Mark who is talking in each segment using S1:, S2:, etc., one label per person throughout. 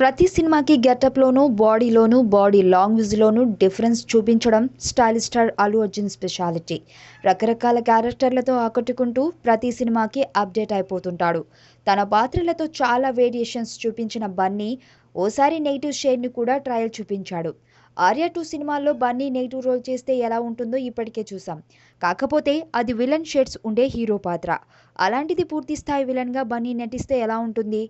S1: ప్రతి సినిమాకి గెటప్లోనూ బాడీలోనూ body లాంగ్వేజ్లోనూ difference చూపించడం stylish star Allu Arjun speciality. రకరకాల క్యారెక్టర్లతో ఆకట్టుకుంటూ ప్రతి సినిమాకి అప్డేట్ అయిపోతుంటాడు. తన పాత్రలతో చాలా వేరియేషన్స్ చూపించిన బన్నీ ఓసారి నెగిటివ్ షేడ్ని కూడా ట్రయల్ చూపించాడు. ఆర్య 2 సినిమాల్లో బన్నీ నెగిటివ్ రోల్ చేస్తే ఎలా ఉంటుందో ఇప్పటికే చూసాం. కాకపోతే అది విలన్ షేడ్స్ ఉండే హీరో పాత్ర. అలాంటిది పూర్తి స్థాయి విలన్గా బన్నీ నటిస్తే ఎలా ఉంటుంది?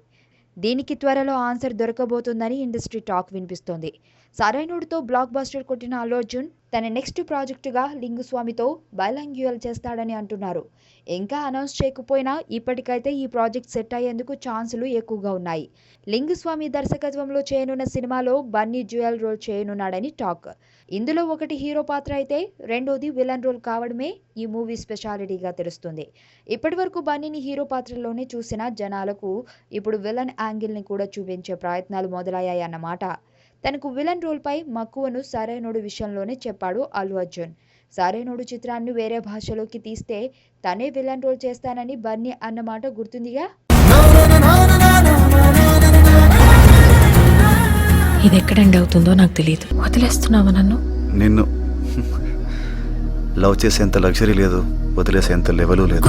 S1: దీనికి త్వరలో ఆన్సర్ దొరకబోతుందని ఇండస్ట్రీ టాక్ వినిపిస్తోంది. సరైనోడితో బ్లాక్ బస్టర్ కొట్టిన అల్లు అర్జున్ తన నెక్స్ట్ ప్రాజెక్టుగా లింగుస్వామితో బైలాంగ్యువల్ చేస్తాడని అంటున్నారు. ఇంకా అనౌన్స్ చేయకపోయినా ఇప్పటికైతే ఈ ప్రాజెక్ట్ సెట్ అయ్యేందుకు ఛాన్సులు ఎక్కువగా ఉన్నాయి. లింగుస్వామి దర్శకత్వంలో చేయనున్న సినిమాలో బన్నీ డ్యూయల్ రోల్ చేయనున్నాడని టాక్. ఇందులో ఒకటి హీరో పాత్ర అయితే రెండోది విలన్ రోల్ కావడమే ఈ మూవీ స్పెషాలిటీగా తెలుస్తుంది. ఇప్పటివరకు బన్నీని హీరో పాత్రలోనే చూసిన జనాలకు ఇప్పుడు విలన్ యాంగిల్ని కూడా చూపించే ప్రయత్నాలు మొదలయ్యాయన్నమాట. తనకు విలన్ రోల్పై మక్కువను సరైనోడు విషయంలోనే చెప్పాడు అల్లు అర్జున్. సరైనోడు చిత్రాన్ని వేరే భాషలోకి తీస్తే తనే విలన్ రోల్ చేస్తానని బన్నీ అన్నమాట గుర్తుందిగా.
S2: ఇది ఎక్కడ ఎండ్ అవుతుందో నాకు తెలియదు. వదిలేస్తున్నావా నన్ను?
S3: నిన్ను లవ్ చేసేంత లగ్జరీ లేదు, వదిలేసేంత లెవెలు లేదు.